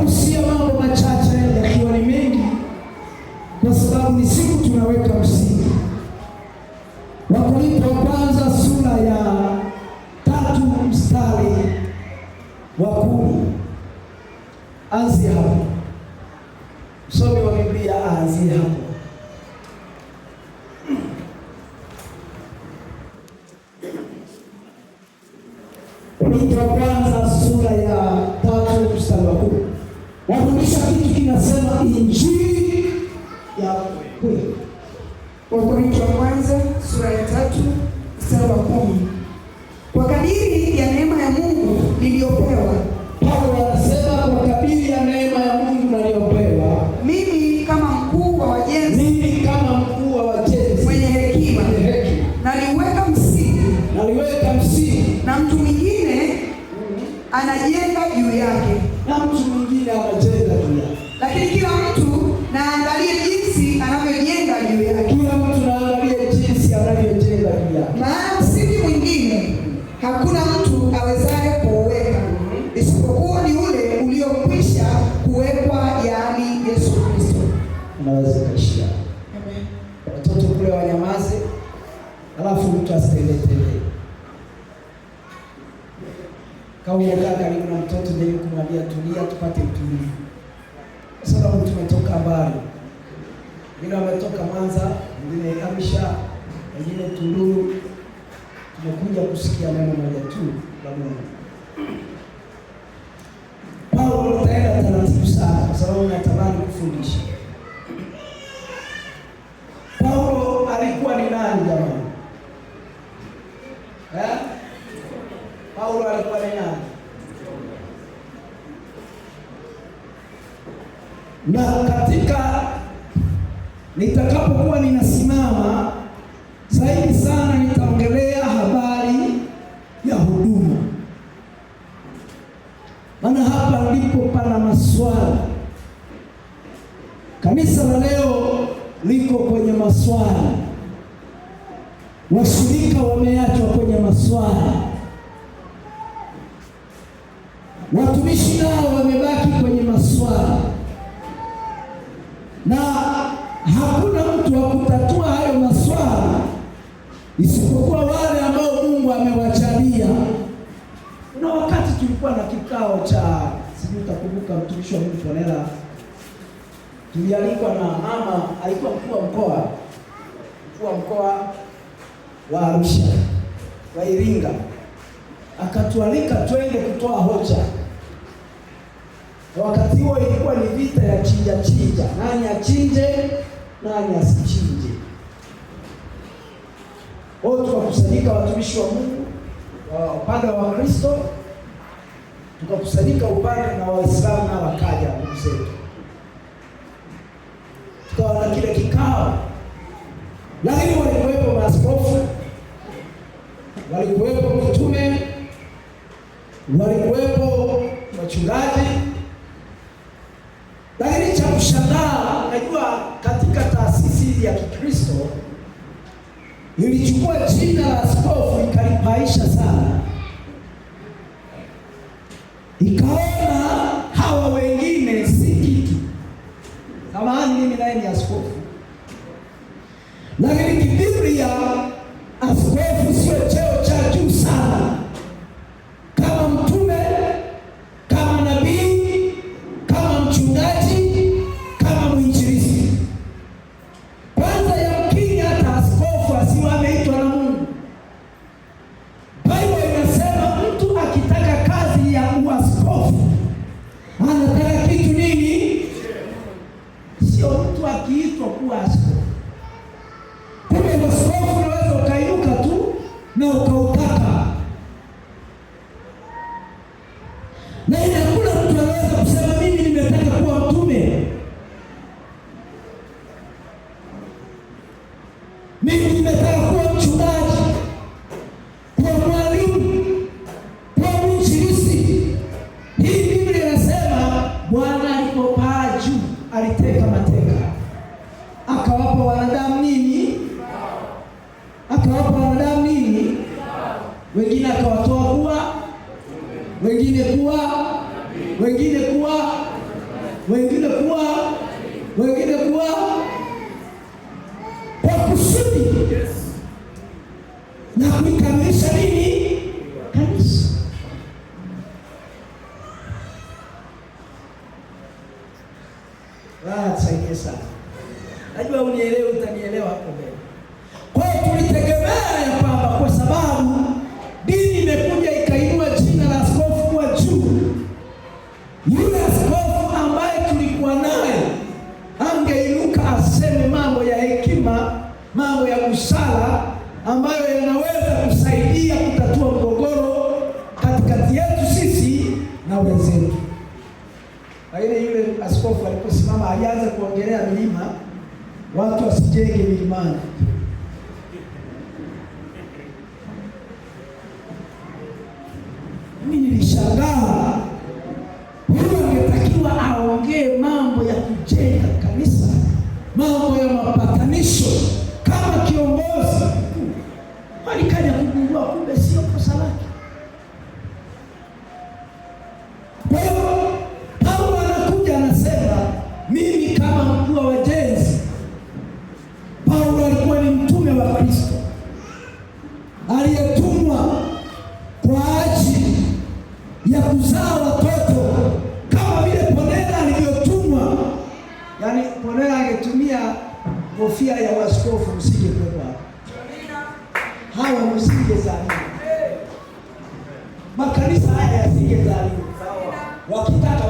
nitagusia mambo machache yakiwa ni mengi, kwa sababu ni siku tunaweka msingi. Wakorintho wa kwanza sura ya 3 mstari wa 10. Anzia hapo. Msomi wa Biblia aanzie hapo. Wakorintho wa kwanza sura ya 3 mstari wa 10. Wafundisha kitu kinasema injili ya kweli. Wakorintho wa kwanza sura ya 3 mstari wa 10. Kwa kadiri ya neema ya Mungu niliyopewa. Paulo anasema kwa kadiri ya neema ya Mungu niliyopewa. Mimi kama mkuu wa wajenzi. Mwenye hekima. Naliweka msingi. Na mtu mwingine anajenga juu yake. Lakini kila mtu na angalie jinsi anavyojenga juu yake. Maana msingi mwingine hakuna mtu awezaye kuuweka isipokuwa ni ule uliokwisha kuwekwa, yaani Yesu Kristo. Unaweza kushia. Amen. Watoto kule wanyamaze, alafu mtu asiteletele. Kama unakaa karibu na mtoto ndio kumwambia tulia, tupate utulivu. Kwa sababu tumetoka mbali. Wengine wametoka Mwanza, wengine Arusha, wengine Tunduru. Tumekuja kusikia neno moja tu la Mungu. Paulo anaenda taratibu sana kwa sababu anatamani kufundisha. Paulo alikuwa ni nani jamani? Paulo alikuwa ni nani? Na katika nitakapokuwa ninasimama zaidi sana nitaongelea habari ya huduma. Maana hapa ndipo pana maswali. Kanisa la leo liko kwenye maswali. Washirika wameachwa kwenye maswali. Watumishi nao wamebaki kwenye maswali. Na hakuna mtu wa kutatua hayo maswali isipokuwa wale ambao Mungu amewachalia. Kuna wakati tulikuwa na kikao cha, sijui utakumbuka, mtumishi wa Mungu Fonela, tulialikwa na mama, alikuwa mkuu wa mkoa wa Arusha, wa Iringa, akatualika twende kutoa hoja. Wakati huo ilikuwa ni vita ya chinja, nani achinje, nani asichinje. Wote tukakusanyika, watumishi wa Mungu upande wa Kristo, tukakusanyika upande na Waislamu, na wakaja ndugu zetu. Tukawa na kile kikao, lakini walikuwepo maaskofu, walikuwepo mitume, walikuwepo wachungaji. Lakini cha kushangaa, najua katika taasisi ya Kikristo ilichukua jina la askofu ikalipaisha sana. Ikaona hawa wengine si kitu. Samahani, mimi naye ni askofu. Lakini Biblia askofu sio cheo cha juu sana. Kama mtume, kama nabii, kama mchungaji, kama mwinjilisti. Kwanza yamkini hata askofu asiwe ameitwa na Mungu. Biblia inasema mtu akitaka kazi ya uaskofu anataka kitu nini? Sio mtu akiitwa kuwa askofu. Kumbe askofu unaweza ukainuka tu na ukautaka. Na hakuna mtu anaweza kusema mimi nimetaka kuwa mtume, mimi nimetaka kuwa mchungaji, kuwa mwalimu, kuwa mwinjilisti. Hii Biblia inasema Bwana alipopaa juu aliteka mateka, akawapa wanadamu nini? Wengine akawatoa kuwa, wengine kuwa, Tusaidie sana. Najua unielewe, utanielewa hapo mbele. Kwa hiyo tulitegemea ya kwamba kwa sababu dini imekuja ikainua jina la askofu kwa juu, yule askofu ambaye tulikuwa naye angeinuka aseme mambo ya hekima, mambo ya busara ambayo yanaweza kusaidia kutatua mgogoro katikati yetu sisi na wenzetu. Lakini yule askofu aliposimama alianza kuongelea milima, watu wasijenge milimani. Mimi nilishangaa, huyo angetakiwa aongee mambo ya kujenga kanisa, mambo ya mapatanisho kama kiongozi. Alikaja kugundua kumbe sio kosa lake. Kwa hiyo Paulo anakuja anasema, mimi kama mkuu wa wajenzi. Paulo alikuwa ni mtume wa Kristo aliyetumwa kwa ajili ya kuzaa watoto kama vile Ponela alivyotumwa. Yaani Ponela angetumia kofia ya waskofu, msije kwa hawa msingezaliwa, makanisa haya yasingezaliwa, wakitaka